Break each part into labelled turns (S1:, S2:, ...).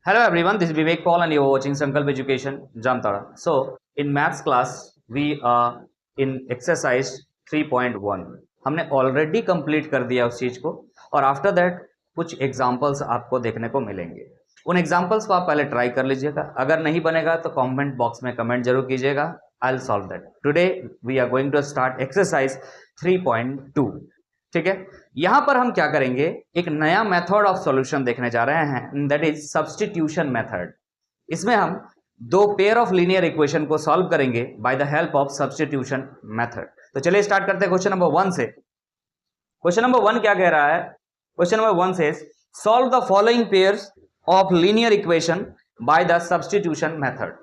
S1: Hello everyone, this is Vivek Paul and you are watching Sankalp Education, Jamtara. So, in maths class, we are in exercise 3.1. हमने already complete कर दिया उस चीज को और after that कुछ examples आपको देखने को मिलेंगे. उन एग्जांपल्स को आप पहले ट्राई कर लीजिएगा. अगर नहीं बनेगा तो कमेंट बॉक्स में कमेंट जरूर कीजिएगा. I will solve that. Today we are going to start exercise 3.2. ठीक है. यहां पर हम क्या करेंगे, एक नया मेथड ऑफ सॉल्यूशन देखने जा रहे हैं, दैट इज सब्स्टिट्यूशन मेथड. इसमें हम दो पेयर ऑफ लीनियर इक्वेशन को सॉल्व करेंगे by the help of substitution method. तो चलिए स्टार्ट करते हैं क्वेश्चन नंबर 1 से. क्वेश्चन नंबर 1 क्या कह रहा है? क्वेश्चन नंबर 1 से solve the following pairs of linear equation by the substitution method.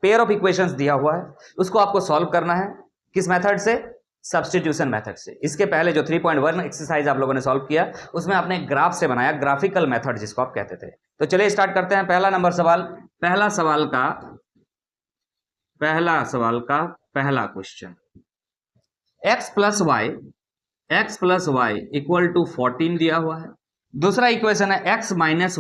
S1: Pair of equations दिया हुआ है, उसको आपको सॉल्व करना है. किस मेथड से? सब्स्टिट्यूशन मेथड से. इसके पहले जो 3.1 एक्सरसाइज आप लोगों ने सॉल्व किया उसमें आपने ग्राफ से बनाया, ग्राफिकल मेथड जिसको आप कहते थे. तो चलिए स्टार्ट करते हैं. पहला नंबर सवाल, पहला question. x plus y equal to 14 दिया हुआ है. दूसरा इक्वेशन है x minus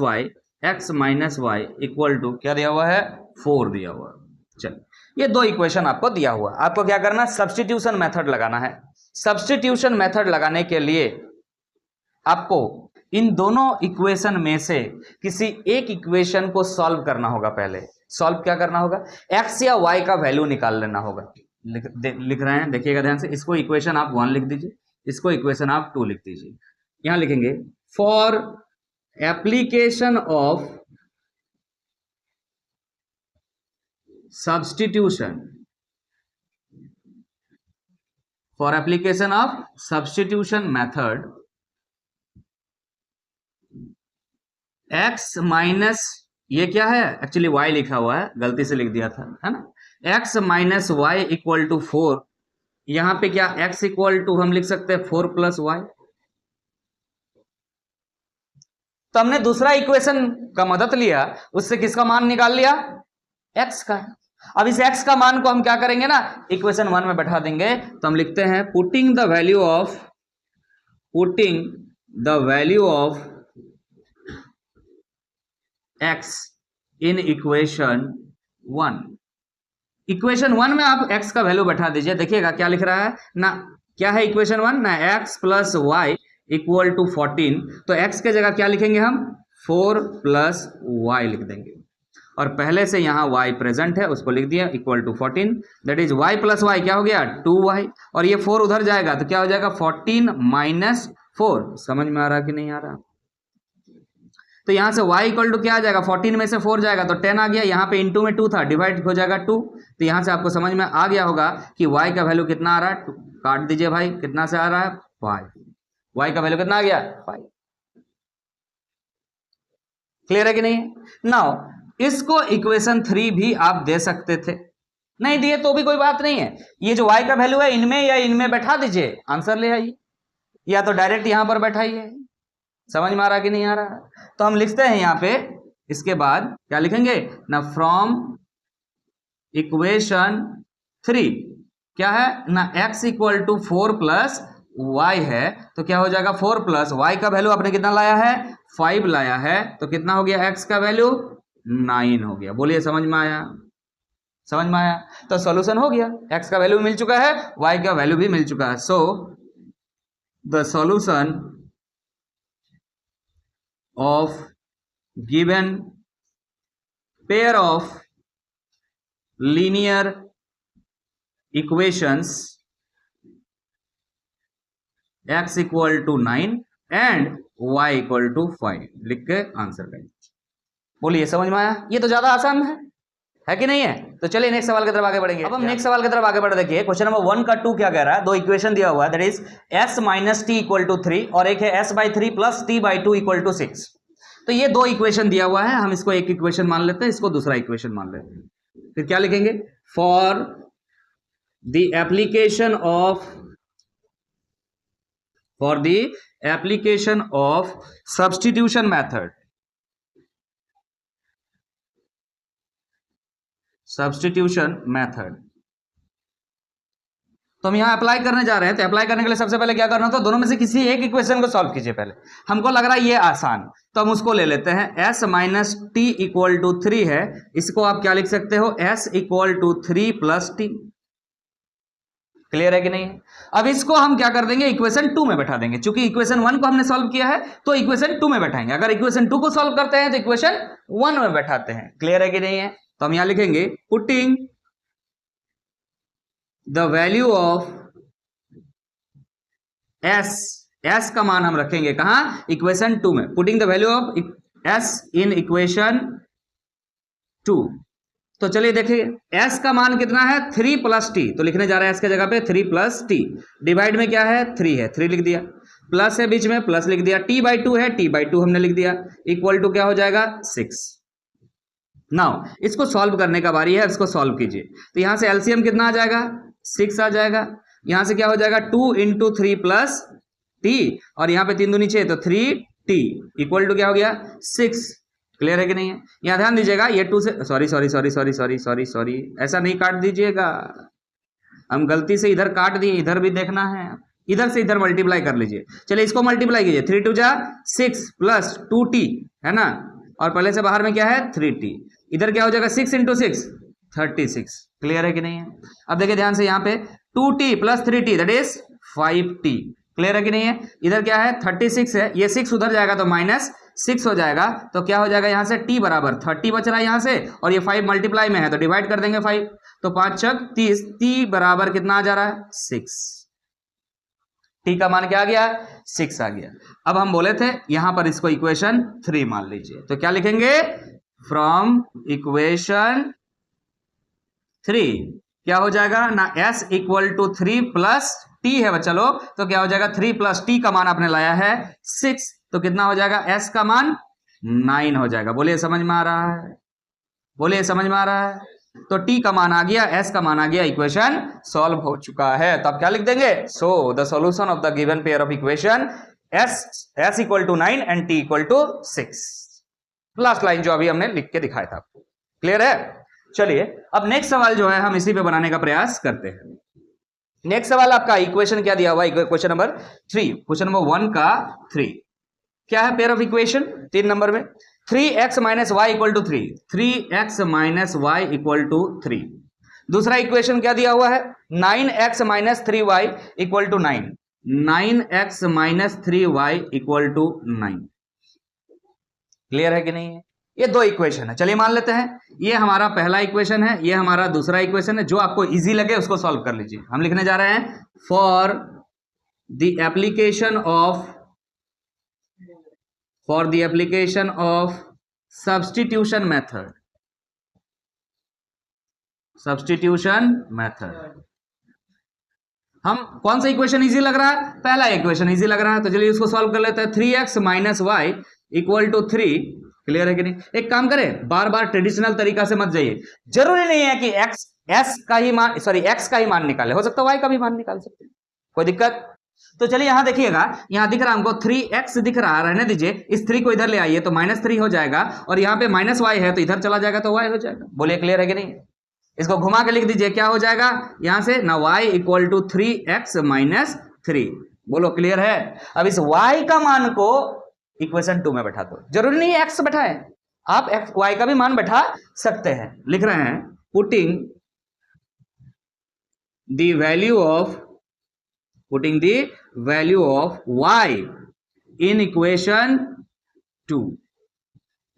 S1: y equal to क्या दिया हुआ है? 4 दिया हुआ है. चलिए ये दो इक्वेशन आपको दिया हुआ, आपको क्या करना है? सब्स्टिट्यूशन मेथड लगाना है. सब्स्टिट्यूशन मेथड लगाने के लिए आपको इन दोनों इक्वेशन में से किसी एक इक्वेशन को सॉल्व करना होगा. पहले सॉल्व क्या करना होगा? x या y का वैल्यू निकाल लेना होगा. लिख रहे हैं, देखिएगा ध्यान से. इसको इक्वेशन आप 1 लिख दीजिए, इसको इक्वेशन आप 2 लिख दीजिए. यहां लिखेंगे for application of substitution method x minus, ये क्या है? एक्चुअली y लिखा हुआ है, गलती से लिख दिया था, है ना. x minus y equal to 4. यहां पे क्या x इक्वल टू हम लिख सकते हैं 4 प्लस वाई. तो हमने दूसरा इक्वेशन का मदद लिया, उससे किसका मान निकाल लिया? x का. अब इस x का मान को हम क्या करेंगे ना, इक्वेशन 1 में बैठा देंगे. तो हम लिखते हैं putting the value of x in equation 1. Equation 1 में आप x का वैल्यू बैठा दीजिए. देखिएगा क्या लिख रहा है ना, क्या है इक्वेशन 1 ना, x plus y equal to 14. तो x के जगह क्या लिखेंगे हम? 4 प्लस वाई लिख देंगे. और पहले से यहां y प्रेजेंट है, उसको लिख दिया equal to 14. That is y plus y क्या हो गया? 2y. और ये 4 उधर जाएगा तो क्या हो जाएगा? 14 माइनस 4. समझ में आ रहा कि नहीं आ रहा? तो यहां से y इक्वल टू क्या आ जाएगा? 14 में से 4 जाएगा तो 10 आ गया. यहां पे इंटू में 2 था, डिवाइड हो जाएगा 2. तो यहां से आपको समझ में आ गया होगा कि y का वैल्यू कितना आ रहा है. काट दीजिए भाई, कितना से आ रहा है? 5. y का वैल्यू कितना आ गया? 5. क्लियर है कि नहीं? नाउ इसको इक्वेशन 3 भी आप दे सकते थे, नहीं दिए तो भी कोई बात नहीं है. ये जो y का वैल्यू है इनमें या इनमें बैठा दीजिए, आंसर ले आइए, या तो डायरेक्ट यहां पर बैठाइए. समझ में आ रहा कि नहीं आ रहा? तो हम लिखते हैं यहां पे, इसके बाद क्या लिखेंगे ना, फ्रॉम इक्वेशन 3 क्या है ना, x इक्वल टू 4 प्लस y है. तो क्या हो जाएगा? 4 प्लस y का वैल्यू आपने कितना लाया है? 5 लाया है. तो कितना हो गया x का वैल्यू? 9 हो गया. बोलिए समझ में आया? समझ में आया? तो सॉल्यूशन हो गया. x का वैल्यू मिल चुका है, y का वैल्यू भी मिल चुका है. So the solution of given pair of linear equations x equal to 9 and y equal to 5 लिख के आंसर करें. बोलिए समझ में आया? ये तो ज्यादा आसान है कि नहीं है? तो चलिए नेक्स्ट सवाल की तरफ आगे बढ़ेंगे. अब हम नेक्स्ट सवाल की तरफ आगे बढ़, देखिए क्वेश्चन नंबर 1 का 2 क्या कह रहा है? दो इक्वेशन दिया हुआ है, that is s minus t equal to 3 और एक है s by 3 plus t by 2 equal to 6. तो ये दो इक्वेशन दिया हुआ है, हम इसको एक इक्वेशन मान लेते हैं, इसको दूसरा इक्वेशन मान लेते हैं. फिर क्या लिखेंगे? For the application of substitution method, तो हम यहाँ अप्लाई करने जा रहे हैं, तो अप्लाई करने के लिए सबसे पहले क्या करना होता है, दोनों में से किसी एक इक्वेशन को सॉल्व कीजिए पहले। हमको लग रहा है ये आसान, तो हम उसको ले लेते हैं। s minus t equal to 3 है, इसको आप क्या लिख सकते हो, s इक्वल टू 3 प्लस टी। क्लियर है कि नहीं? अब इसको हम क्या कर देंगे, इक्वेशन 2 में बैठा देंगे। चूंकि इक्वेशन 1 को हमने सॉल्व किया है तो इक्वेशन 2 में बैठाएंगे। अगर इक्वेशन 2 को सॉल्व करते हैं तो इक्वेशन 1 में बैठाते हैं। क्लियर है कि नहीं है? तो हम यहां लिखेंगे putting the value of s का मान हम रखेंगे कहां, इक्वेशन 2 में। Putting the value of s in equation 2। तो चलिए देखिए s का मान कितना है, 3 प्लस टी, तो लिखने जा रहा है s के जगह पे 3 प्लस टी। डिवाइड में क्या है, 3 है, 3 लिख दिया, प्लस है बीच में, प्लस लिख दिया, t/2 है, t/2 हमने लिख दिया, इक्वल टू क्या हो जाएगा, 6। नाउ इसको सॉल्व करने का बारी है, इसको सॉल्व कीजिए। तो यहां से एलसीएम कितना आ जाएगा, 6 आ जाएगा। यहां से क्या हो जाएगा, 2 इंटू 3 प्लस टी, और यहां पे 3 दूनी 6 तो 3t इक्वल टू क्या हो गया, 6। क्लियर है कि नहीं है? यहां ध्यान दीजिएगा, ये 2 से सॉरी ऐसा नहीं काट दीजिएगा, हम गलती से इधर काट दिए, इधर भी देखना है, इधर से इधर मल्टीप्लाई कर लीजिए। चलिए इसको मल्टीप्लाई कीजिए, 3 2 जा 6 प्लस 2t है ना, और पहले से बाहर में क्या है 3t, इधर क्या हो जाएगा 6 इंटू 6 36। क्लियर है कि नहीं है? अब देखिए ध्यान से, यहाँ पे 2t plus 3t that is 5t। Clear है कि नहीं है? इधर क्या है 36 है, ये 6 उधर जाएगा तो माइनस 6 हो जाएगा, तो क्या हो जाएगा यहाँ से t बराबर 30 बच रहा है यहाँ से, और ये 5 मल्टीप्लाई में है तो डिवाइड कर देंगे 5, तो 5 छक 30, t बराबर कितना आ जा रहा है 6। t का मान क्या आ गया, 6 आ गया। अब हम बोले थे यहां पर इसको इक्वेशन 3 मान लीजिए, तो क्या लिखेंगे, फ्रॉम इक्वेशन 3 क्या हो जाएगा ना, s equal to 3 plus t है बच्चा लोग, तो क्या हो जाएगा 3 प्लस t का मान आपने लाया है 6, तो कितना हो जाएगा, s का मान 9 हो जाएगा। बोलिए समझ में आ रहा है, बोलिए समझ में आ रहा है? तो t का मान आ गया, s का मान आ गया, इक्वेशन सॉल्व हो चुका है। तो आप क्या लिख देंगे, so the solution of the given pair of equation s equal to 9 and t equal to 6। Last line जो अभी हमने लिख के दिखाया था आपको। क्लियर है? चलिए अब नेक्स्ट सवाल जो है हम इसी पे बनाने का प्रयास करते हैं। नेक्स्ट सवाल आपका इक्वेशन क्या दिया हुआ है, क्वेश्चन नंबर 3, क्वेश्चन नंबर 1 का 3 क्या है, पेयर ऑफ इक्वेशन 3 नंबर में 3x minus y equal to 3, 3x minus y equal to 3। दूसरा इक्वेशन क्या दिया हुआ है, 9x minus 3y equal to 9, 9x minus 3y equal to 9। Clear है कि नहीं है? ये दो इक्वेशन है। चलिए मान लेते हैं ये हमारा पहला इक्वेशन है, ये हमारा दूसरा इक्वेशन है। जो आपको इजी लगे उसको सॉल्व कर लीजिए। हम लिखने जा रहे हैं for the application of substitution method, हम कौन सा इक्वेशन इजी लग रहा है, पहला इक्वेशन इजी लग रहा है, तो चलिए इसको सॉल्व कर लेते हैं। 3x minus y equal to 3। Clear है कि नहीं? एक काम करें, बार बार ट्रेडिशनल तरीका से मत जाइए। जरूरी नहीं है कि x का ही मान निकाले, हो सकता है y का भी मान निकाल सकते हैं, कोई दिक्कत? तो चलिए यहां देखिएगा, यहां दिख रहा हमको 3x दिख रहा है, रहने दीजिए, इस 3 को इधर ले आइए तो -3 हो जाएगा, और यहाँ पे -y है तो इधर चला जाएगा तो y हो जाएगा। बोलिए क्लियर है कि नहीं? इसको घुमा के लिख दीजिए, क्या हो जाएगा यहां से ना, y equal to 3x minus 3। बोलो क्लियर है? अब इस y का मान को इक्वेशन 2 में बैठा दो, जरूरी नहीं है x बैठाएं, आप y का भी मान बैठा सकते हैं। लिख रहे हैं putting the value of y in equation 2।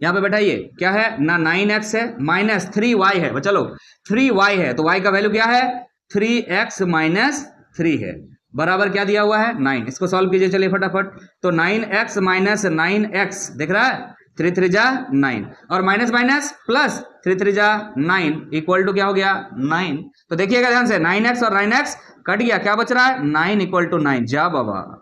S1: यहां पे बैठाइए, क्या है ना, 9x है माइनस 3y है, चलो 3y है तो y का वैल्यू क्या है 3x माइनस 3 है, बराबर क्या दिया हुआ है 9। इसको सॉल्व कीजिए चलिए फटाफट। तो 9x माइनस 9x दिख रहा है, 3 3 जा 9, और माइनस माइनस प्लस 3 3 जा 9 इक्वल टू क्या हो गया 9। तो देखिएगा ध्यान से, 9x और 9x कट गया, क्या बच रहा है 9 इक्वल टू 9। जा बाबा,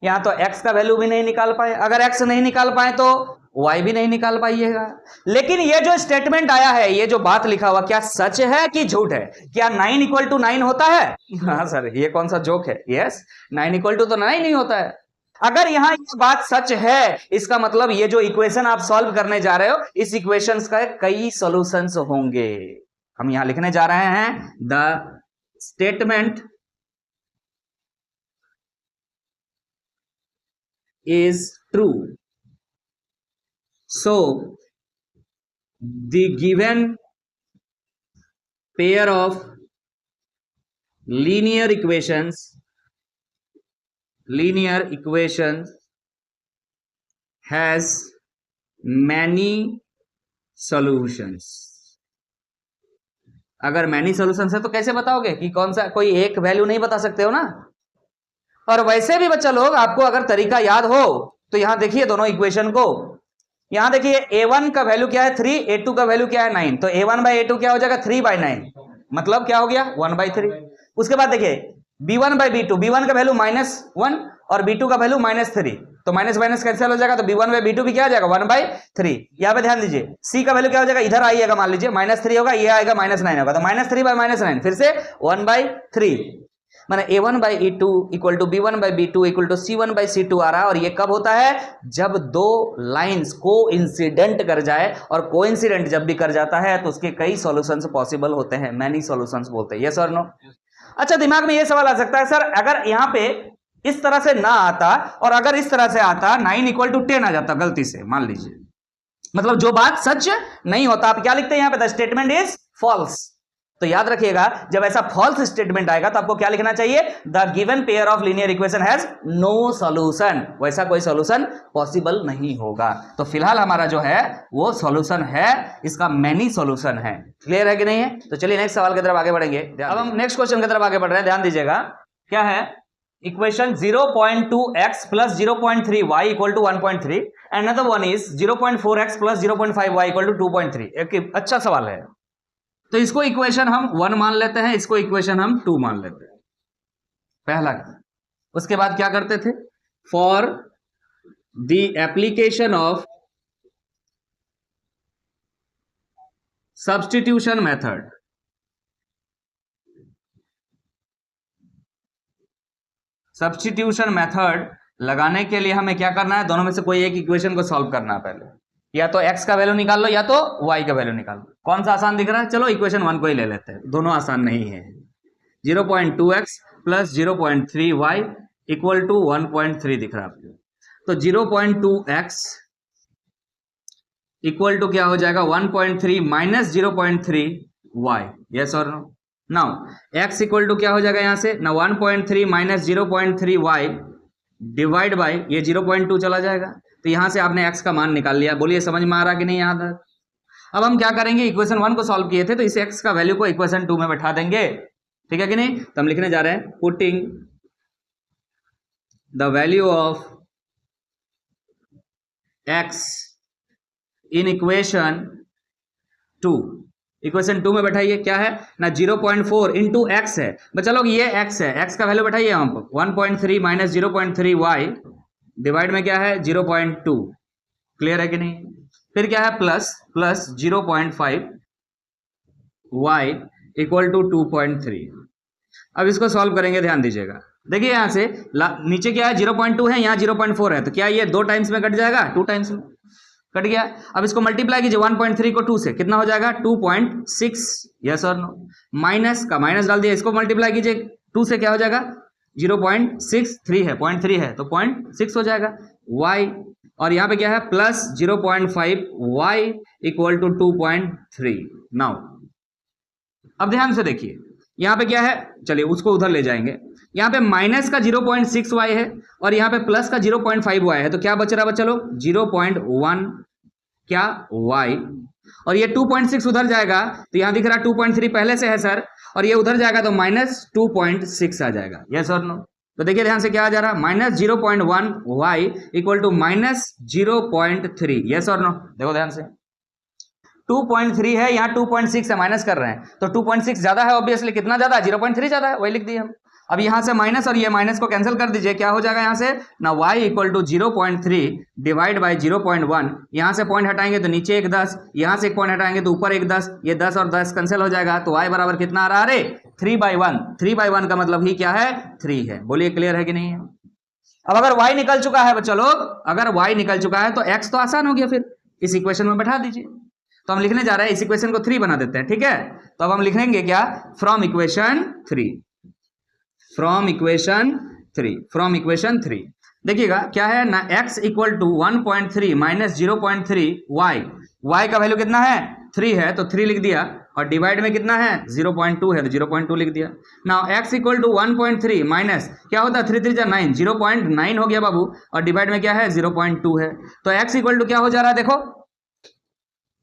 S1: यहां तो x का वैल्यू भी नहीं निकाल पाए, अगर x नहीं निकाल पाए तो y भी नहीं निकाल पाइएगा। लेकिन ये जो स्टेटमेंट आया है, ये जो बात लिखा हुआ, क्या सच है कि झूठ है? क्या 9 इक्वल टू 9 होता है? हाँ सर, ये कौन सा जोक है? यस, 9 इक्वल टू तो 9 नहीं होता है। अगर यहां ये बात सच है, इसका मतलब ये जो इक्वेशन आप सॉल्व करने जा रहे हो, इस इक्वेशंस का कई सॉल्यूशंस होंगे। हम यहां लिखने जा रहे हैं the statement is true, so the given pair of linear equations has many solutions. अगर मैनी सॉल्यूशंस है तो कैसे बताओगे कि कौन सा, कोई एक वैल्यू नहीं बता सकते हो ना। और वैसे भी बच्चा लोग आपको अगर तरीका याद हो तो यहां देखिए दोनों इक्वेशन को, यहां देखिए a1 का वैल्यू क्या है 3, a2 का वैल्यू क्या है 9, तो a1 बाई a2 क्या हो जाएगा 3/9, मतलब क्या हो गया 1/3। उसके बाद देखिए b1 बाई b2, b1 का वैल्यू -1 और b2 का वैल्यू -3, तो माइनस माइनस कैंसिल हो जाएगा, तो b1 बाई b2 भी क्या आ जाएगा 1/3। यहाँ पे ध्यान दीजिए c का वैल्यू क्या हो जाएगा, इधर आइएगा, मान लीजिए -3 होगा, ये आएगा -9 होगा, तो -3 बाई -9 फिर से 1/3, माने a1 by e2 equal to b1 by b2 equal to c1 by c2 आ रहा है। और ये कब होता है, जब दो लाइंस को इंसिडेंट कर जाए, और को इंसिडेंट जब भी कर जाता है तो उसके कई सॉल्यूशंस पॉसिबल होते हैं, मैनी सॉल्यूशंस बोलते हैं। यस और नो। अच्छा, दिमाग में ये सवाल आ सकता है सर अगर यहां पे इस तरह से ना आता और अगर इस तरह से आता 9 इक्वल टू 10 आ जाता गलती से, मान लीजिए, मतलब जो बात सच नहीं होता, आप क्या लिखते हैं यहां पे, द स्टेटमेंट इज फॉल्स। तो याद रखिएगा जब ऐसा फॉल्स स्टेटमेंट आएगा तो आपको क्या लिखना चाहिए, the given pair of linear equation has no solution, वैसा कोई सॉल्यूशन पॉसिबल नहीं होगा। तो फिलहाल हमारा जो है वो सॉल्यूशन है, इसका मैनी सॉल्यूशन है। क्लियर है कि नहीं है। तो चलिए नेक्स्ट सवाल की तरफ आगे बढ़ेंगे। अब हम नेक्स्ट क्वेश्चन की तरफ आगे बढ़ रहे हैं, ध्यान दीजिएगा क्या है, equation 0.2x plus 0.3y equal to 1.3 and another one is 0.4x plus 0.5y equal to 2.3। एक अच्छा सवाल है। तो इसको इक्वेशन हम 1 मान लेते हैं, इसको इक्वेशन हम 2 मान लेते हैं, पहला। उसके बाद क्या करते थे, for the application of substitution method, substitution method लगाने के लिए हमें क्या करना है, दोनों में से कोई एक इक्वेशन को सॉल्व करना है पहले, या तो x का वैल्यू निकाल लो या तो y का वैल्यू निकाल लो। कौन सा आसान दिख रहा है, चलो इक्वेशन 1 को ही ले लेते हैं, दोनों आसान नहीं है। 0.2x plus 0.3y equal to 1.3 दिख रहा है आपको, तो 0.2x इक्वल टू क्या हो जाएगा 1.3 माइनस 0.3y, यस और no. Now x equal to क्या हो जाएगा यहां से ना 1.3 माइनस 0.3y डिवाइड बाय ये 0.2 चला जाएगा, तो यहां से आपने x का मान निकाल लिया। बोलिए समझ में आ रहा कि नहीं यहां तक। अब हम क्या करेंगे, इक्वेशन 1 को सॉल्व किए थे तो इस x का वैल्यू को इक्वेशन 2 में बैठा देंगे, ठीक है कि नहीं। तो हम लिखने जा रहे हैं putting the value of x in equation 2, equation 2 में बैठाइए, क्या है ना 0.4 इंटू एक्स है, बच्चा लोग ये x है, x का वैल्यू बैठाइए यहाँ पर 1.3 माइनस 0.3y डिवाइड में क्या है 0.2, क्लियर है कि नहीं। फिर क्या है प्लस 0.5y इक्वल टू 2.3। अब इसको सॉल्व करेंगे, ध्यान दीजिएगा, देखिए यहां से नीचे क्या है 0.2 है, यहाँ 0.4 है, तो क्या ये 2 टाइम्स में कट जाएगा, 2 टाइम्स में कट गया। अब इसको मल्टीप्लाई कीजिए 1.3 को 2 से, कितना हो जाएगा 2.6, यस और नो। माइनस का माइनस डाल दिया, इसको मल्टीप्लाई कीजिए 2 से, क्या हो जाएगा 0.63 है, 0.3 है तो 0.6 हो जाएगा y, और यहाँ पे क्या है plus 0.5y equal to 2.3। Now अब ध्यान से देखिए यहाँ पे क्या है, चलिए उसको उधर ले जाएंगे, यहाँ पे माइनस का 0.6y है और यहाँ पे प्लस का 0.5y है, तो क्या बच रहा है बच्चा लोग 0.1 क्या y, और ये 2.6 उधर जाएगा तो यहाँ दिख रहा है 2.3 पहले से है सर, और ये उधर जाएगा तो माइनस 2.6 आ जाएगा, यस और नो। तो देखिए ध्यान से क्या आ जा रहा है minus 0.1 y equal to minus 0.3, yes और नो। देखो ध्यान से 2.3 है, यहाँ 2.6 से माइनस कर रहे हैं, तो 2.6 ज्यादा है ऑब्वियसली, कितना ज्यादा है 0.3 ज्यादा है, वही लिख दिए हम। अब यहाँ से माइनस और ये माइनस को कैंसिल कर दीजिए, क्या हो जाएगा यहाँ से ना y equal to 0.3 divide by 0.1, यहाँ से पॉइंट हटाएंगे तो नीचे एक 10, यहाँ से एक पॉइंट हटाएंगे तो ऊपर एक 10, ये 10 और 10 कैंसिल हो जाएगा, तो y बराबर कितना आ रहा है, अरे 3/1, 3/1 का मतलब ही क्या है 3 है। बोलिए क्लियर है कि नहीं है। अब अगर y निकल चुका है बच्चा लोग, अगर y निकल चुका है तो x तो आसान हो गया, फिर इस इक्वेशन में बैठा दीजिए। तो हम लिखने जा रहे हैं इस इक्वेशन को 3 बना देते हैं, ठीक है। तो अब हम लिखेंगे क्या, फ्रॉम इक्वेशन 3, फ्रॉम इक्वेशन 3 देखिएगा क्या है ना, x equal to 1.3 minus 0.3 y का वैल्यू कितना है 3 है तो 3 लिख दिया, और डिवाइड में कितना है 0.2 है तो 0.2 लिख दिया। Now x equal to 1.3 minus क्या होता है 3 3 जा 9, 0.9 हो गया बाबू, और डिवाइड में क्या है 0.2 है। तो x इक्वल टू क्या हो जा रहा है, देखो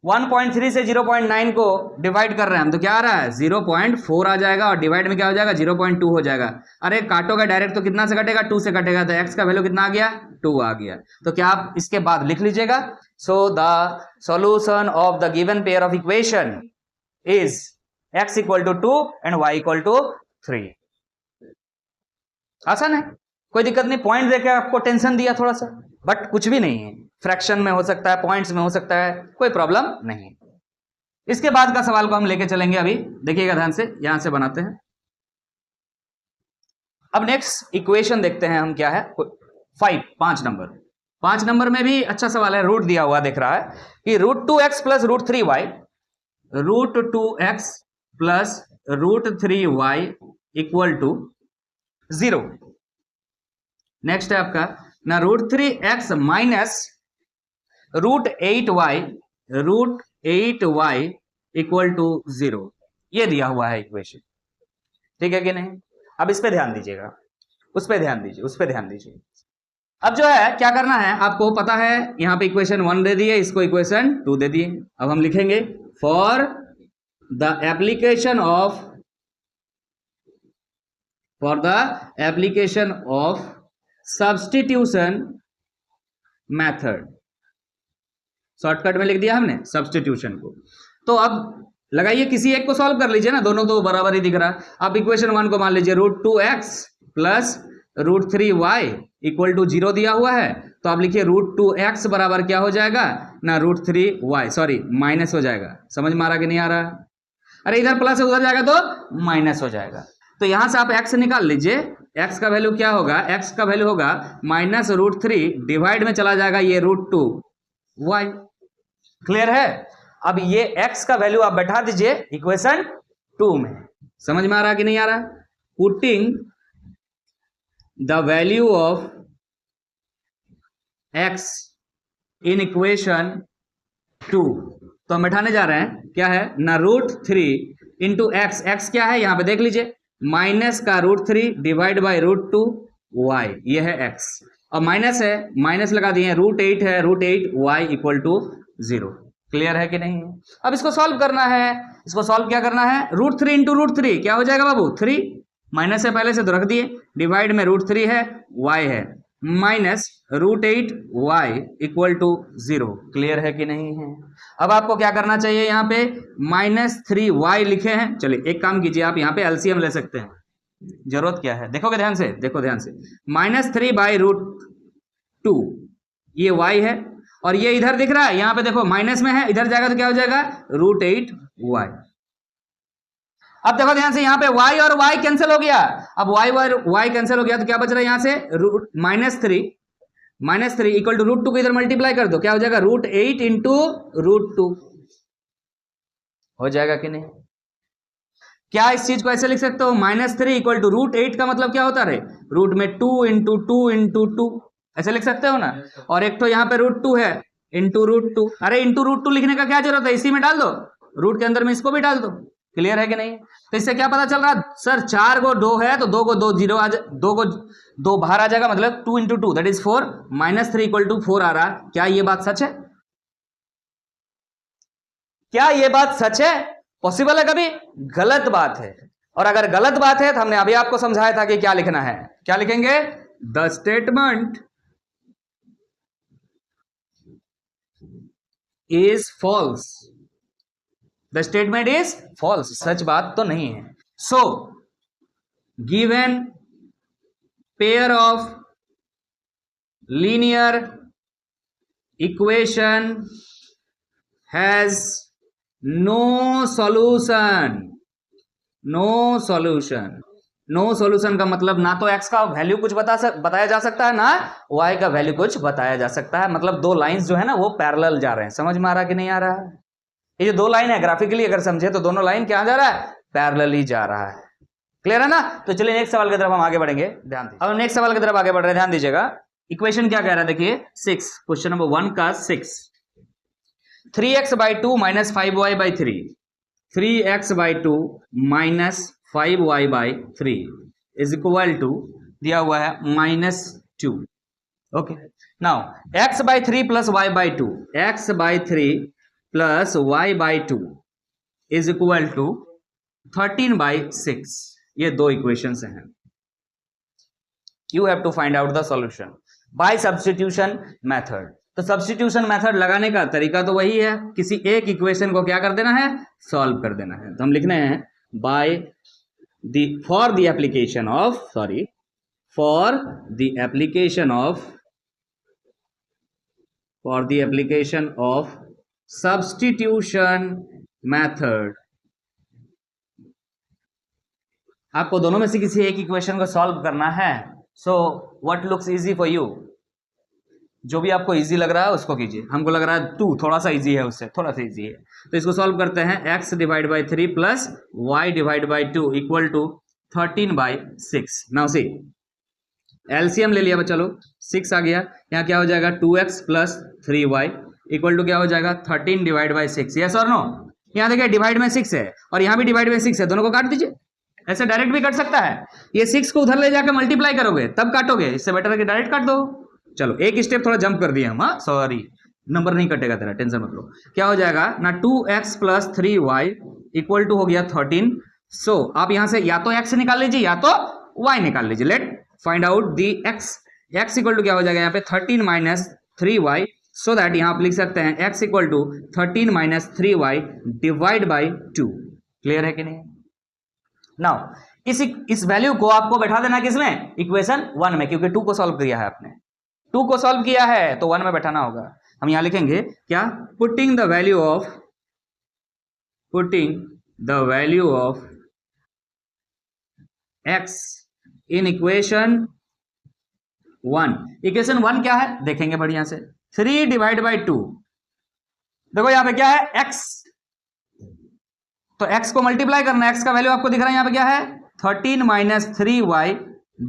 S1: 1.3 से 0.9 को डिवाइड कर रहे हैं हम, तो क्या आ रहा है 0.4 आ जाएगा, और डिवाइड में क्या हो जाएगा 0.2 हो जाएगा। अरे काटोगे डायरेक्ट तो कितना से कटेगा 2 से कटेगा, तो x का वैल्यू कितना आ गया 2 आ गया। तो क्या आप इसके बाद लिख लीजिएगा, so the solution of the given pair of equation is x equal to 2 and y equal to 3। आसान है, कोई दिक्कत नहीं। पॉइंट देकर आपको टेंशन दिया थोड़ा सा, बट कुछ भी नहीं है, फ्रैक्शन में हो सकता है, पॉइंट्स में हो सकता है, कोई प्रॉब्लम नहीं। इसके बाद का सवाल को हम लेके चलेंगे, अभी देखिएगा ध्यान से, यहां से बनाते हैं। अब नेक्स्ट इक्वेशन देखते हैं हम क्या है, 5 नंबर में भी अच्छा सवाल है, रूट दिया हुआ दिख रहा है कि √2x plus √3y, √2x plus √3y equal to 0। Next है आपका ना √3x minus √8y equal to 0, ये दिया हुआ है इक्वेशन, ठीक है कि नहीं। अब इस पे ध्यान दीजिएगा, उस पे ध्यान दीजिए। अब जो है क्या करना है, आपको पता है यहां पे इक्वेशन 1 दे दिए, इसको इक्वेशन 2 दे दिए। अब हम लिखेंगे for the application of substitution method, shortcut में लिख दिया हमने सब्स्टिट्यूशन को। तो अब लगाइए, किसी एक को सॉल्व कर लीजिए ना, दोनों तो बराबर ही दिख रहा है। अब इक्वेशन 1 को मान लीजिए √2x plus √3y equal to 0 दिया हुआ है, तो आप लिखिए √2x बराबर क्या हो जाएगा ना √3y, सॉरी माइनस हो जाएगा। समझ में आ रहा कि नहीं आ रहा? अरे इधर प्लस है उधर जाएगा तो माइनस हो जाएगा। तो यहां से आप x निकाल लीजिए, x का वैल्यू क्या होगा, x का वैल्यू होगा माइनस √3 डिवाइड में चला जाएगा ये √2y। क्लियर है? अब ये x का वैल्यू आप बैठा दीजिए इक्वेशन 2 में। समझ में आ रहा कि नहीं आ रहा? Putting the value of x in equation 2, तो हम बैठाने जा रहे हैं क्या है ना √3 इंटू एक्स, एक्स क्या है यहां पे देख लीजिए, माइनस का √3 डिवाइड बाई √2y, ये है x, और माइनस है, माइनस लगा दिए, √8 है, √8y इक्वल टू 0। क्लियर है कि नहीं? अब इसको सॉल्व करना है, इसको सॉल्व क्या करना है, √3 इंटू √3 क्या हो जाएगा बाबू 3, माइनस है पहले से तो रख दिए, डिवाइड में √3 है, y है, minus √8y equal to 0। Clear है कि नहीं है? अब आपको क्या करना चाहिए, यहाँ पे -3y लिखे हैं, चलिए एक काम कीजिए, आप यहाँ पे एलसीएम ले सकते हैं, जरूरत क्या है देखोगे ध्यान से, देखो ध्यान से, -3 बाई √2 ये y है, और ये इधर दिख रहा है यहाँ पे देखो माइनस में है, इधर जाएगा तो क्या हो जाएगा √8y। अब देखो ध्यान से, यहाँ पे y और y कैंसिल हो गया, अब y और y कैंसिल हो गया तो क्या बच रहा है यहाँ से -3 इक्वल टू √2 को इधर मल्टीप्लाई कर दो, क्या हो जाएगा √8 इंटू √2 हो जाएगा कि नहीं? क्या इस चीज को ऐसे लिख सकते हो, -3 इक्वल टू √8 का मतलब क्या होता है, रूट में 2 इंटू 2 इंटू 2, ऐसे लिख सकते हो ना, और एक तो यहाँ पे √2 है इंटू √2, अरे इंटू √2 लिखने का क्या जरूरत है, इसी में डाल दो, रूट के अंदर में इसको भी डाल दो। क्लियर है कि नहीं? तो इससे क्या पता चल रहा है, सर 4 को 2 है तो 2 को 2 0 2 को 2 बाहर आ जाएगा, मतलब 2 into 2 that is 4, -3 equal to 4 आ रहा। क्या ये बात सच है? क्या ये बात सच है? पॉसिबल है कभी? गलत बात है। और अगर गलत बात है तो हमने अभी आपको समझाया था कि क्या लिखना है, क्या लिखेंगे, the statement is false, the statement is false, सच बात तो नहीं है। So given pair of linear equation has no solution. No solution का मतलब ना तो x का वैल्यू कुछ बताया जा सकता है, ना y का वैल्यू कुछ बताया जा सकता है, मतलब दो लाइंस जो है ना वो पैरेलल जा रहे हैं। समझ में आ रहा कि नहीं आ रहा? ये जो दो लाइन है ग्राफिकली अगर समझे तो दोनों लाइन क्या जा रहा है, पैरेलली जा रहा है। क्लियर है ना? तो चलिए नेक्स्ट सवाल की तरफ हम आगे बढ़ेंगे, ध्यान दीजिए। अब नेक्स्ट सवाल की तरफ आगे बढ़ रहे हैं, ध्यान दीजिएगा। इक्वेशन क्या कह रहा है, देखिए 6, क्वेश्चन नंबर 1 का 6, 3x/2 - 5y/3, 3x/2 - 5y/3 is equal to दिया हुआ है -2। Okay, now x/3 + y/2, x/3 + y/2 is equal to 13/6। ये दो इक्वेशंस हैं। You have to find out the solution by substitution method. तो सब्स्टिट्यूशन मेथड लगाने का तरीका तो वही है, किसी एक इक्वेशन को क्या कर देना है, सॉल्व कर देना है। तो हम लिखने हैं by for the application of substitution method. आपको दोनों में से किसी एक इक्वेशन को सॉल्व करना है। So what looks easy for you, जो भी आपको इजी लग रहा है उसको कीजिए। हमको लग रहा है 2 थोड़ा सा इजी है, उससे थोड़ा सा इजी है, तो इसको सॉल्व करते हैं। x/3 + y/2 equal to 13/6। Now see LCM ले लिया बच्चा लोग, 6 आ गया, यहाँ क्या हो जाएगा 2x + 3y इक्वल टू क्या हो जाएगा 13/6। यस और नो? यहाँ देखिए डिवाइड में 6 है और यहाँ भी डिवाइड में 6 है, दोनों को काट दीजिए। ऐसे डायरेक्ट भी कट सकता है, ये 6 को उधर ले जाकर मल्टीप्लाई करोगे तब काटोगे, इससे बेटर है कि डायरेक्ट काट दो। चलो एक स्टेप थोड़ा जंप कर दिए हम, हाँ सॉरी, नंबर नहीं कटेगा तेरा, टेंशन मत लो। क्या हो जाएगा ना 2x + 3y इक्वल टू हो गया 13। सो आप यहां से या तो x निकाल लीजिए या तो y निकाल लीजिए। Let find out the x equal to क्या हो जाएगा यहाँ पे 13 - 3y, सो दैट यहां आप लिख सकते हैं x equal to 13 - 3y divide by 2। Clear है कि नहीं? नाउ इस वैल्यू को आपको बैठा देना किसमें, इक्वेशन 1 में, क्योंकि 2 को सॉल्व किया है आपने, 2 को सॉल्व किया है तो 1 में बैठाना होगा। हम यहां लिखेंगे क्या, putting the value of x in equation 1। Equation 1 क्या है देखेंगे बढ़िया से, 3/2। देखो यहां पे क्या है x, तो x को मल्टीप्लाई करना है, x का वैल्यू आपको दिख रहा है यहां पे क्या है 13 - 3y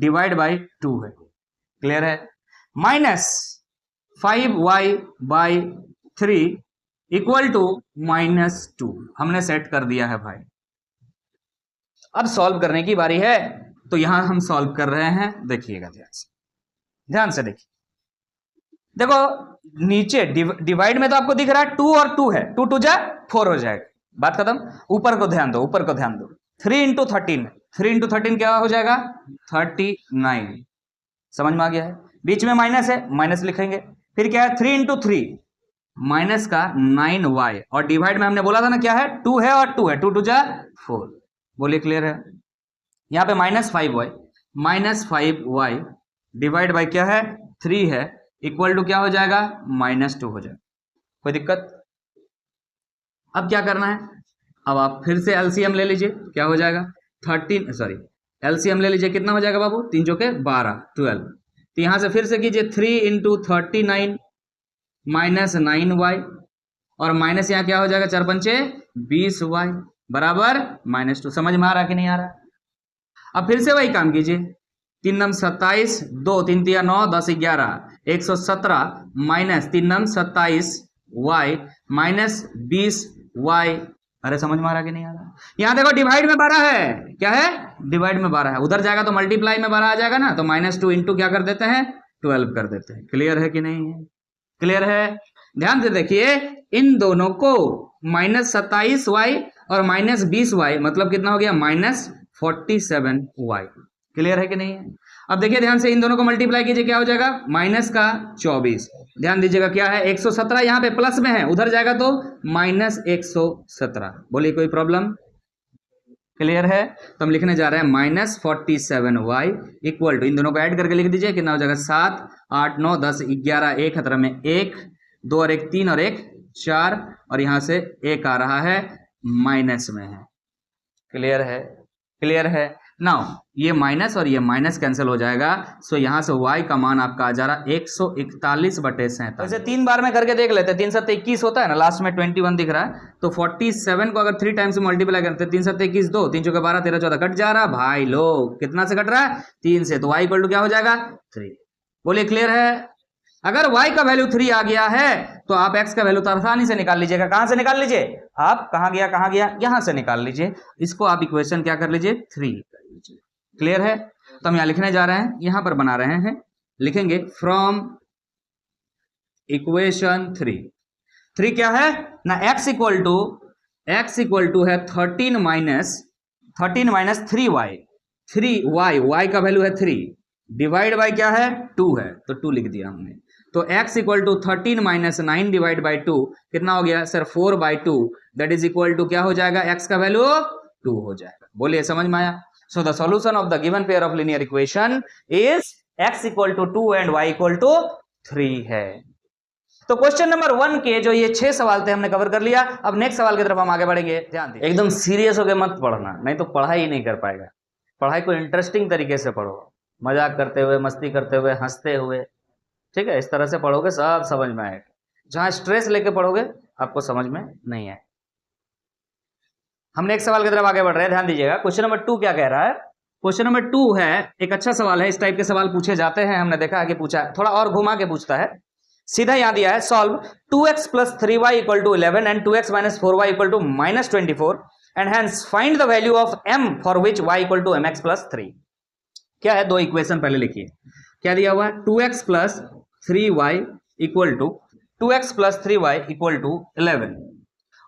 S1: डिवाइड बाई 2 है। क्लियर है? -5y/3 इक्वल टू -2 हमने सेट कर दिया है भाई। अब सॉल्व करने की बारी है, तो यहां हम सॉल्व कर रहे हैं, देखिएगा ध्यान से देखिए। देखो नीचे डिवाइड में तो आपको दिख रहा है 2 और 2 है, 2 2 4 हो जाएगा, बात खत्म। ऊपर को ध्यान दो, 3 × 13, 3 × 13 क्या हो जाएगा 39। समझ में आ गया है? बीच में माइनस है, माइनस लिखेंगे। फिर क्या है 3 × 3 माइनस का 9y, और डिवाइड में हमने बोला था ना क्या है 2 है और 2 है, 2 2 4। बोलिए क्लियर है? यहाँ पे -5y डिवाइड बाई क्या है 3 है इक्वल टू क्या हो जाएगा -2 हो जाएगा। कोई दिक्कत? अब क्या करना है, अब आप फिर से एलसीएम ले लीजिए, क्या हो जाएगा एलसीएम ले लीजिए, कितना हो जाएगा बाबू 3 × 12 12। तो यहां से फिर से कीजिए 3 × 39 -9y, और माइनस यहाँ क्या हो जाएगा 4 × 5 20y बराबर -2। समझ में आ रहा कि नहीं आ रहा? अब फिर से वही काम कीजिए, 3 9 27, 2 3 3 9 10 11 117 माइनस 3 9 27y माइनस 20y। अरे समझ में आ रहा कि नहीं आ रहा? यहाँ देखो डिवाइड में 12 है, क्या है डिवाइड में 12 है, उधर जाएगा तो मल्टीप्लाई में 12 आ जाएगा ना, तो -2 इंटू क्या कर देते हैं 12 कर देते हैं। क्लियर है कि नहीं है? क्लियर है? ध्यान से देखिए, इन दोनों को -27y और -20y मतलब कितना हो गया -47y। क्लियर है कि नहीं है? अब देखिए ध्यान से, इन दोनों को मल्टीप्लाई कीजिए, क्या हो जाएगा -24। ध्यान दीजिएगा क्या है 117 यहाँ पे प्लस में है, उधर जाएगा तो -117। बोलिए कोई प्रॉब्लम? क्लियर है? तो हम लिखने जा रहे हैं -47y इक्वल टू, इन दोनों को ऐड करके लिख दीजिए, कितना हो जाएगा 7 8 9 10 11 1 खतरा में 1 2 और 1 3 और 1 4, और यहां से 1 आ रहा है माइनस में है। क्लियर है? क्लियर है? नाउ ये माइनस और ये माइनस कैंसिल हो जाएगा, सो यहाँ से y का मान आपका आ जा रहा 141/47। वैसे 3 बार में करके देख लेते हैं। 3 7 21 होता है ना, लास्ट में 21 दिख रहा है, तो 47 को अगर 3 टाइम्स मल्टीप्लाई करते हैं, 3 7 21 2, 3 चौके 12 13 14 कट जा रहा है भाई लोग। कितना से कट रहा है? 3 से। तो y इक्वल टू क्या हो जाएगा? 3। बोलिए क्लियर है? अगर y का वैल्यू 3 आ गया है तो आप x का वैल्यू तो आसानी से निकाल लीजिएगा। कहां से निकाल लीजिए? आप कहां गया यहां से निकाल लीजिए। इसको आप इक्वेशन क्या कर लीजिए? 3 कर लीजिए। क्लियर है? तो हम यहां लिखने जा रहे हैं, यहां पर बना रहे हैं, लिखेंगे फ्रॉम इक्वेशन 3 क्या है ना, x इक्वल टू है 13 माइनस 3y, 3y, y का वैल्यू है 3 डिवाइड बाय क्या है? 2 है, तो 2 लिख दिया हमने। तो x equal to 13 minus 9 divide by 2 कितना हो गया sir? 4/2, that is equal to क्या हो जाएगा? x का वैल्यू 2 हो जाएगा। बोलिए समझ में आया? So the solution of the given pair of linear equation is x equal to 2 and y equal to 3 है। तो क्वेश्चन नंबर 1 के जो ये 6 सवाल थे हमने कवर कर लिया। अब नेक्स्ट सवाल की तरफ हम आगे बढ़ेंगे। ध्यान दीजिए, एकदम सीरियस होकर मत पढ़ना, नहीं तो पढ़ाई नहीं कर पाएगा। पढ़ाई को इंटरेस्टिंग तरीके से पढ़ो, मजाक करते हुए, मस्ती करते हुए, हंसते हुए, ठीक है? इस तरह से पढ़ोगे सब समझ में आएगा। जहां स्ट्रेस लेके पढ़ोगे आपको समझ में नहीं आए। हम नेक्स्ट सवाल की तरफ आगे बढ़ रहे हैं, ध्यान दीजिएगा। क्वेश्चन नंबर 2 क्या कह रहा है? क्वेश्चन नंबर 2 है, एक अच्छा सवाल है। इस टाइप के सवाल पूछे जाते हैं, हमने देखा है कि पूछा है, थोड़ा और घुमा के पूछता है। सीधा यहां दिया है, solve 2x plus 3y equal to 11 and 2x minus 4y equal to minus 24 and hence find the value of m for which y equal to mx plus 3। क्या है? दो इक्वेशन पहले लिखिए। क्या दिया हुआ है? 2x plus 3y equal to 2x plus 3y equal to 11,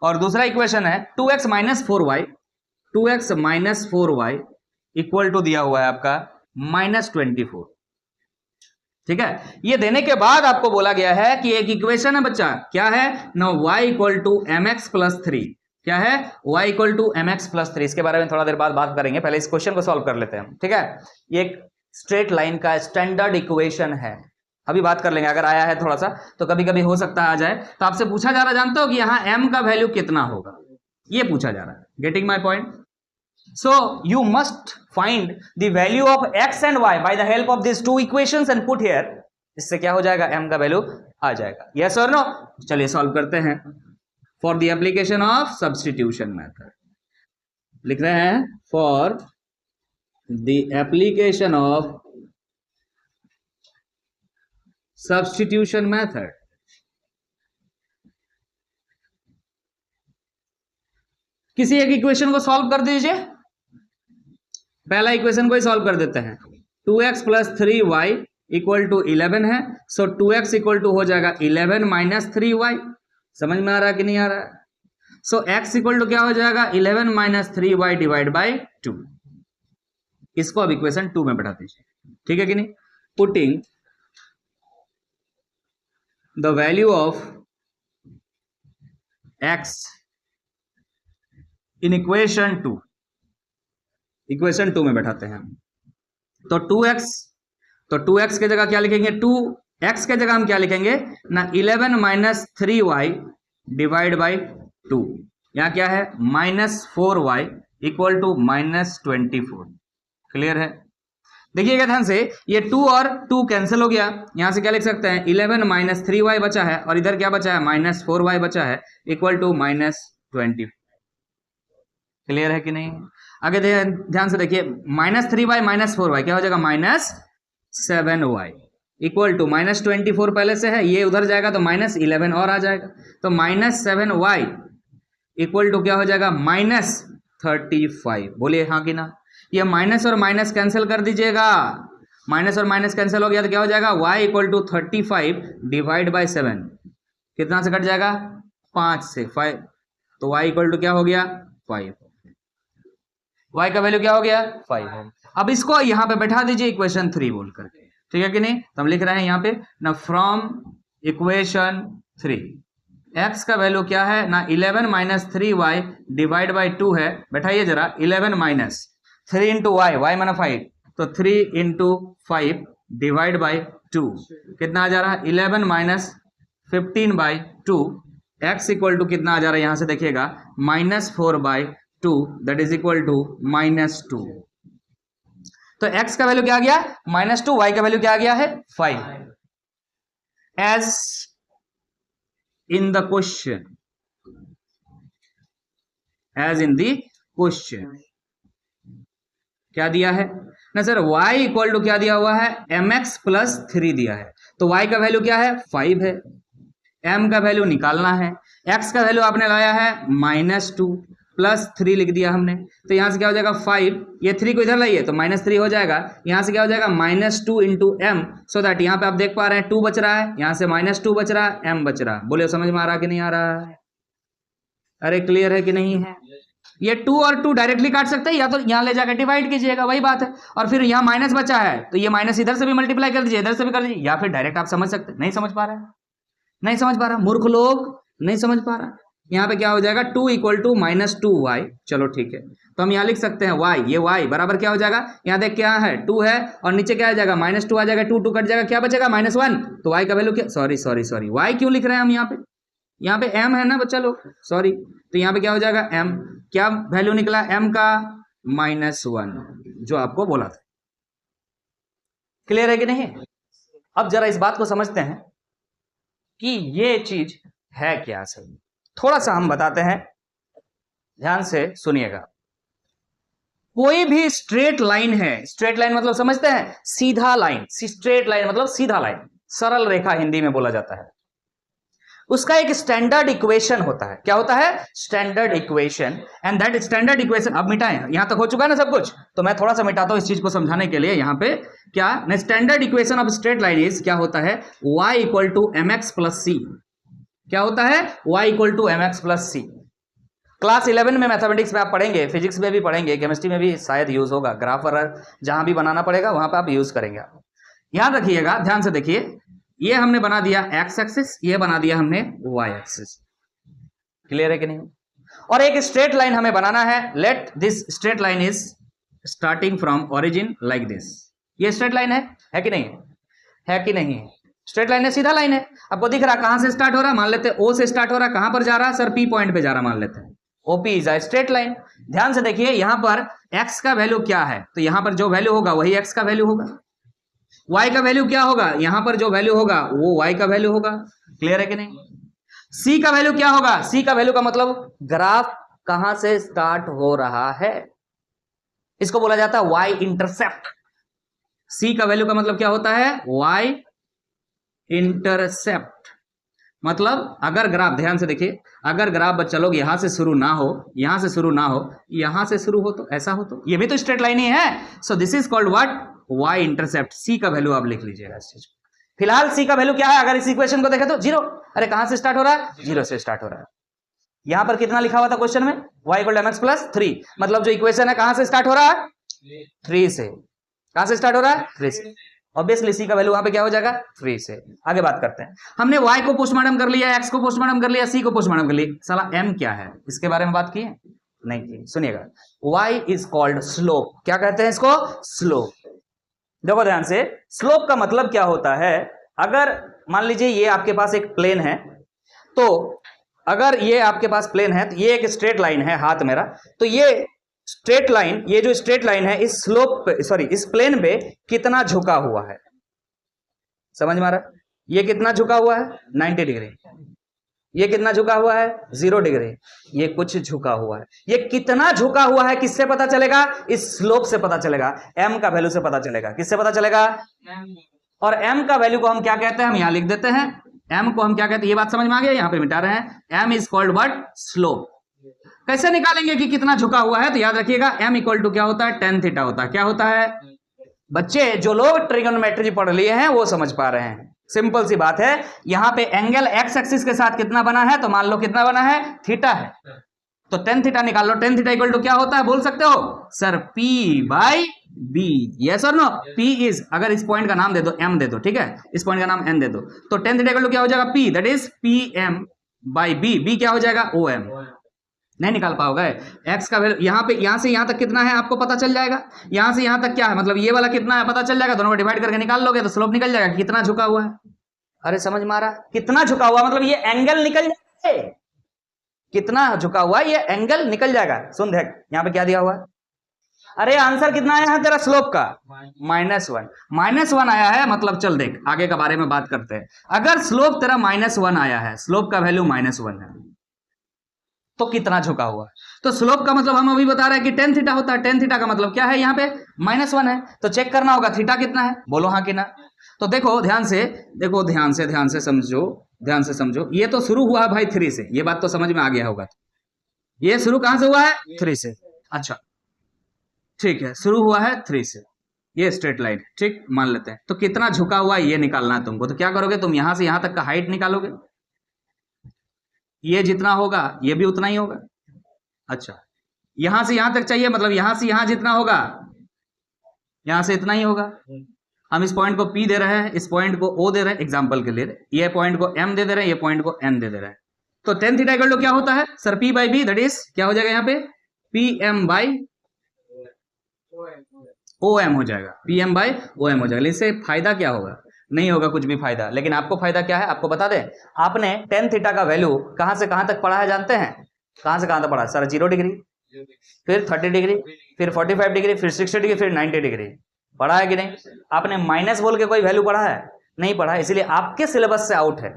S1: और दूसरा इक्वेशन है 2x minus 4y equal to दिया हुआ है आपका माइनस 24। ठीक है? ये देने के बाद आपको बोला गया है कि एक इक्वेशन है बच्चा, क्या है ना, y equal to mx plus 3। क्या है? y equal to mx plus 3। इसके बारे में थोड़ा देर बाद बात करेंगे, पहले इस क्वेश्चन को सॉल्व कर लेते हैं। ठीक है? ये एक स्ट्रेट लाइन का स्टैंडर्ड इक्वेशन है, अभी बात कर लेंगे। अगर आया है थोड़ा सा तो कभी कभी हो सकता है आ जाए। तो आपसे पूछा जा रहा, जानते हो कि यहाँ m का वैल्यू कितना होगा, ये पूछा जा रहा है। Getting my point? So you must find the value of x and y by the help of these two equations and put here. इससे क्या हो जाएगा? m का वैल्यू आ जाएगा। yes or no? चलिए सॉल्व करते हैं। For the application of substitution method लिख रहे हैं, for the application of substitution method। किसी एक इक्वेशन को सॉल्व कर दीजिए। पहला इक्वेशन को ही सॉल्व कर देते हैं। 2x plus 3y equal to 11 है, सो 2x इक्वल टू हो जाएगा 11 माइनस 3y। समझ में आ रहा है कि नहीं आ रहा है? सो x इक्वल टू क्या हो जाएगा? 11 माइनस 3y डिवाइड बाई 2। इसको अब इक्वेशन 2 में बैठा दीजिए। ठीक है कि नहीं? Putting the value of x in equation 2, equation 2 में बैठाते हैं। तो 2x के जगह क्या लिखेंगे? 2x के जगह हम क्या लिखेंगे ना, 11 माइनस 3y डिवाइड बाई 2। यहां क्या है? Minus 4y equal to minus 24। Clear है? देखिएगा ध्यान से, ये 2 और 2 कैंसिल हो गया। यहां से क्या लिख सकते हैं? 11 माइनस 3y बचा है, और इधर क्या बचा है? माइनस 4y बचा है, इक्वल टू माइनस 24। क्लियर है कि नहीं? आगे ध्यान से देखिए, माइनस 3y माइनस 4y क्या हो जाएगा? Minus 7y equal to minus 24 पहले से है, ये उधर जाएगा तो माइनस 11 और आ जाएगा, तो माइनस 7y इक्वल टू क्या हो जाएगा? माइनस 35। बोलिए हाँ कि ना? ये माइनस और माइनस कैंसिल कर दीजिएगा। माइनस और माइनस कैंसिल हो गया तो क्या हो जाएगा? y equal to 35 divide by 7। कितना से कट जाएगा? 5 से 5, तो y इक्वल टू क्या हो गया? 5। y का वैल्यू क्या हो गया? 5। अब इसको यहां पे बैठा दीजिए इक्वेशन 3 बोल करके। ठीक है कि नहीं? तो हम लिख रहे हैं यहां पे ना, फ्रॉम इक्वेशन 3 x का वैल्यू क्या है ना, 11 माइनस 3y डिवाइड बाई 2 है। बैठाइए जरा, 11 माइनस 3 इंटू y माना 5, तो 3 इंटू 5 डिवाइड बाई 2 कितना आ जा रहा है? 11 minus 15 by 2। x equal to कितना आ जा रहा है? यहां से देखिएगा, minus 4 by 2, that is equal to minus 2। तो x का वैल्यू क्या आ गया -2, y का वैल्यू क्या आ गया है 5, as in the question, as in the question क्या दिया है ना सर, y इक्वल टू क्या दिया हुआ है mx प्लस 3 दिया है, तो y का वैल्यू क्या है 5 है, m का वैल्यू निकालना है, x का वैल्यू आपने लाया है -2 प्लस 3 लिख दिया हमने, तो यहां से क्या हो जाएगा 5, ये 3 को इधर लाइए तो -3 हो जाएगा, यहां से क्या हो जाएगा -2 इंटू m, सो दैट यहाँ पे आप देख पा रहे हैं 2 बच रहा है, यहां से -2 बच रहा है, m बच रहा है, बोले समझ में आ रहा कि नहीं आ रहा है, अरे क्लियर है कि नहीं है, ये 2 और 2 डायरेक्टली काट सकते हैं या तो यहाँ ले जाकर डिवाइड कीजिएगा, वही बात है, और फिर यहाँ माइनस बचा है तो ये माइनस इधर से भी मल्टीप्लाई कर दीजिए, इधर से भी कर दीजिए, या फिर डायरेक्ट आप समझ सकते, नहीं समझ पा रहा है, नहीं समझ पा रहा, मूर्ख लोग नहीं समझ पा रहा, यहाँ पे क्या हो जाएगा 2 इक्वल टू -2y, चलो ठीक है, तो हम यहाँ लिख सकते हैं y, ये y बराबर क्या हो जाएगा, यहाँ देख क्या है 2 है और नीचे क्या आ जाएगा -2 आ जाएगा, 2 2 कट जाएगा, क्या बचेगा -1, तो y का वैल्यू क्या, सॉरी y क्यों लिख रहे हैं हम यहाँ पे m है ना बच्चा लोग, सॉरी, तो यहाँ पे क्या हो जाएगा m, क्या वैल्यू निकला m का -1, जो आपको बोला था, क्लियर है कि नहीं। अब जरा इस बात को समझते हैं कि ये चीज है क्या सही, थोड़ा सा हम बताते हैं, ध्यान से सुनिएगा, कोई भी स्ट्रेट लाइन है, स्ट्रेट लाइन मतलब समझते हैं सीधा लाइन, स्ट्रेट लाइन मतलब सीधा लाइन, सरल रेखा हिंदी में बोला जाता है, उसका एक स्टैंडर्ड इक्वेशन होता है, क्या होता है standard equation, and that standard equation, अब मिटाएं, यहां तक हो चुका है ना सब कुछ, तो मैं थोड़ा सा मिटाता हूं इस चीज को समझाने के लिए, यहां पे क्या standard equation of straight line is, क्या होता है y equal to mx plus c, क्या होता है y equal to mx plus c, class 11 में मैथमेटिक्स में आप पढ़ेंगे, फिजिक्स में भी पढ़ेंगे, केमिस्ट्री में भी शायद यूज होगा, ग्राफ वगैरह जहां भी बनाना पड़ेगा वहां पे आप यूज करेंगे, याद रखिएगा, ध्यान से देखिए, ये हमने बना दिया x एक्सिस, ये बना दिया हमने y एक्सिस, क्लियर है कि नहीं, और एक स्ट्रेट लाइन हमें बनाना है, let this straight line is starting from origin like this, ये स्ट्रेट लाइन है कि नहीं है कि नहीं है, स्ट्रेट लाइन है, सीधा लाइन है, आपको दिख रहा कहां से स्टार्ट हो रहा है, मान लेते हैं o से स्टार्ट हो रहा है, कहां पर जा रहा है सर p पॉइंट पे जा रहा है, मान लेते हैं OP is a straight line, ध्यान से देखिए यहां पर x का वैल्यू क्या है, तो यहां पर जो वैल्यू होगा वही x का वैल्यू होगा, y का वैल्यू क्या होगा, यहां पर जो वैल्यू होगा वो y का वैल्यू होगा, क्लियर है कि नहीं, c का वैल्यू क्या होगा, c का वैल्यू का मतलब ग्राफ कहां से स्टार्ट हो रहा है, इसको बोला जाता है y इंटरसेप्ट, c का वैल्यू का मतलब क्या होता है y इंटरसेप्ट, मतलब अगर ग्राफ, ध्यान से देखिए, अगर ग्राफ बच्चा लोग यहां से शुरू ना हो, यहां से शुरू ना हो, यहां से शुरू हो, तो ऐसा हो, तो ये भी तो स्ट्रेट लाइन ही है, so this is called what y intercept, c का वैल्यू आप लिख लीजिएगा इस चीज, फिलहाल c का वैल्यू क्या है, अगर इस इक्वेशन को देखें तो 0, अरे कहां से स्टार्ट हो रहा है 0 से स्टार्ट हो रहा है, यहां पर कितना लिखा हुआ था क्वेश्चन में y equal to mx plus 3, मतलब जो इक्वेशन है कहां से स्टार्ट हो रहा है 3 से, कहां से स्टार्ट हो रहा है 3 से, ऑब्वियसली c का वैल्यू वहां पे क्या हो जाएगा 3 से, आगे बात करते हैं, हमने y को पोस्टमार्टम कर लिया, x को पोस्टमार्टम कर लिया, c को पोस्टमार्टम कर लिया, साला m क्या है इसके बारे में बात की है नहीं की, सुनिएगा, y इज कॉल्ड स्लोप, क्या कहते हैं इसको स्लोप, देखो ध्यान से, स्लोप का मतलब क्या होता है, अगर मान लीजिए ये आपके पास एक प्लेन है, तो अगर ये आपके पास प्लेन है, तो ये एक स्ट्रेट लाइन है, हाथ मेरा, तो ये स्ट्रेट लाइन, ये जो स्ट्रेट लाइन है इस स्लोप पे, सॉरी इस प्लेन पे कितना झुका हुआ है, समझ में आ रहा है, ये कितना झुका हुआ है 90 डिग्री, ये कितना झुका हुआ है 0 डिग्री, ये कुछ झुका हुआ है, ये कितना झुका हुआ है किससे पता चलेगा, इस स्लोप से पता चलेगा, m का वैल्यू से पता चलेगा, किससे पता चलेगा, और m का वैल्यू को हम क्या कहते हैं, हम यहां लिख देते हैं, m को हम क्या कहते हैं, ये बात समझ में आ गया, यहां पे मिटा रहे हैं, m is called what slope, कैसे निकालेंगे कि कितना झुका हुआ है, तो याद रखिएगा m इक्वल टू क्या होता है tan थीटा होता है, क्या होता है, बच्चे जो लोग ट्रिगोनोमेट्री पढ़ लिए हैं वो समझ पा रहे हैं, सिंपल सी बात है, यहां पे एंगल x एक्सिस के साथ कितना बना है, तो मान लो कितना बना है थीटा है, तो tan थीटा निकाल लो, tan थीटा इक्वल टू क्या होता है बोल सकते हो sir p by b, yes और नो, p इज, अगर इस पॉइंट का नाम दे दो m दे दो, ठीक है, इस पॉइंट का नाम n दे दो, तो tan थीटा इक्वल टू क्या हो जाएगा p, that is pm by b, b क्या हो जाएगा om, नहीं निकाल पाओगे, x का वैल्यू यहाँ पे, यहाँ से यहाँ तक कितना है आपको पता चल जाएगा, यहाँ से यहाँ तक क्या है, मतलब ये वाला कितना है पता चल जाएगा, दोनों को डिवाइड करके निकाल लोगे तो स्लोप निकल जाएगा, कितना झुका हुआ है, अरे समझ में आ रहा, कितना झुका हुआ मतलब ये एंगल निकल जाएगा, कितना झुका हुआ ये एंगल निकल जाएगा, सुन देख यहाँ पे क्या दिया हुआ है, अरे आंसर कितना आया है तेरा स्लोप का? -1। -1 आया है, मतलब चल देख आगे के बारे में बात करते हैं। अगर स्लोप तेरा -1 आया है, स्लोप का वैल्यू -1 है, तो कितना झुका हुआ है? तो स्लोप का मतलब हम अभी बता रहे हैं कि tan थीटा होता है। tan थीटा का मतलब क्या है? यहाँ पे -1 है, तो चेक करना होगा थीटा कितना है, बोलो हाँ कि ना। तो देखो ध्यान से, देखो ध्यान से समझो, ध्यान से समझो। ये तो शुरू हुआ है भाई 3 से, ये बात तो समझ में आ गया होगा। ये शुरू कहां से हुआ है? 3 से। अच्छा ठीक है, शुरू हुआ है 3 से, ये स्ट्रेट लाइन, ठीक मान लेते हैं। तो कितना झुका हुआ है ये निकालना है तुमको। तो क्या करोगे तुम? यहां से यहां तक का हाइट निकालोगे, ये जितना होगा ये भी उतना ही होगा। अच्छा, यहां से यहां तक चाहिए, मतलब यहां से यहां जितना होगा यहां से इतना ही होगा। हम इस पॉइंट को P दे रहे हैं, इस पॉइंट को O दे रहे हैं एग्जांपल के लिए, ये पॉइंट को M दे रहे हैं, ये पॉइंट को N दे रहे हैं। तो tan थीटा इक्वल टू क्या होता है sir? P by B, that is क्या हो जाएगा यहाँ पे? PM बाई OM हो जाएगा, PM बाई OM हो जाएगा। इससे फायदा क्या होगा? नहीं होगा कुछ भी फायदा, लेकिन आपको फायदा क्या है आपको बता दें। आपने tan थीटा का वैल्यू कहां से कहां तक पढ़ा है जानते हैं? कहां से कहां तक पढ़ा सर? 0 डिग्री, फिर 30 डिग्री, फिर 45 डिग्री, फिर 60 डिग्री, फिर 90 डिग्री। पढ़ा है कि नहीं? आपने माइनस बोल के कोई वैल्यू पढ़ा है? नहीं पढ़ा है, इसलिए आपके सिलेबस से आउट है,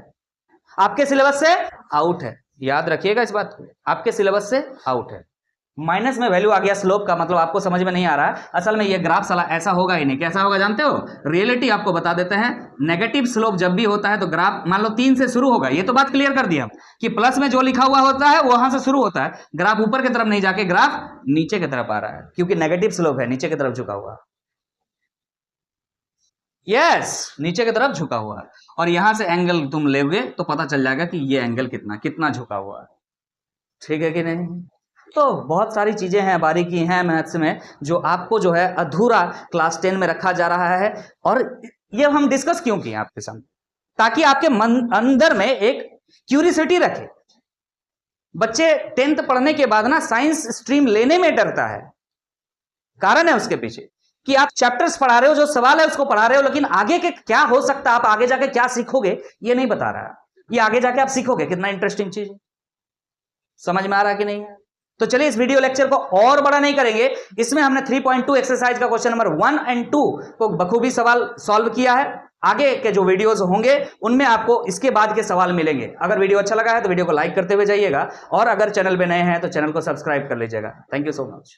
S1: आपके सिलेबस से आउट है। याद रखिएगा इस बात को, आपके सिलेबस से आउट है। माइनस में वैल्यू आ गया स्लोप का, मतलब आपको समझ में नहीं आ रहा है। असल में ये ग्राफ साला ऐसा होगा ही नहीं। कैसा होगा जानते हो? रियलिटी आपको बता देते हैं। नेगेटिव स्लोप जब भी होता है तो ग्राफ मान लो 3 से शुरू होगा, ये तो बात क्लियर कर दिया कि प्लस में जो लिखा हुआ होता है वहां से शुरू होता है। ग्राफ ऊपर की तरफ नहीं जाके ग्राफ नीचे की तरफ आ रहा है, क्योंकि नेगेटिव स्लोप है, नीचे की तरफ झुका हुआ। यस, नीचे की तरफ झुका हुआ है। और यहां से एंगल तुम लोगे तो पता चल जाएगा कि ये एंगल कितना कितना झुका हुआ है। ठीक है कि नहीं? तो बहुत सारी चीजें हैं, बारीकी हैं मैथ्स में, जो आपको जो है अधूरा क्लास 10 में रखा जा रहा है। और ये हम डिस्कस क्यों किए आपके सामने? ताकि आपके मन अंदर में एक क्यूरियोसिटी रखे। बच्चे 10th पढ़ने के बाद ना साइंस स्ट्रीम लेने में डरता है। कारण है उसके पीछे कि आप चैप्टर्स पढ़ा रहे हो, जो सवाल है उसको पढ़ा रहे हो, लेकिन आगे के क्या हो सकता है, आप आगे जाके क्या सीखोगे ये नहीं बता रहा है। ये आगे जाके आप सीखोगे कितना इंटरेस्टिंग चीज है। समझ में आ रहा है कि नहीं है? तो चलिए इस वीडियो लेक्चर को और बड़ा नहीं करेंगे। इसमें हमने 3.2 एक्सरसाइज का क्वेश्चन नंबर 1 और 2 को बखूबी सवाल सॉल्व किया है। आगे के जो वीडियोस होंगे उनमें आपको इसके बाद के सवाल मिलेंगे। अगर वीडियो अच्छा लगा है तो वीडियो को लाइक करते हुए जाइएगा, और अगर चैनल पे नए हैं तो चैनल को सब्सक्राइब कर लीजिएगा। Thank you so much.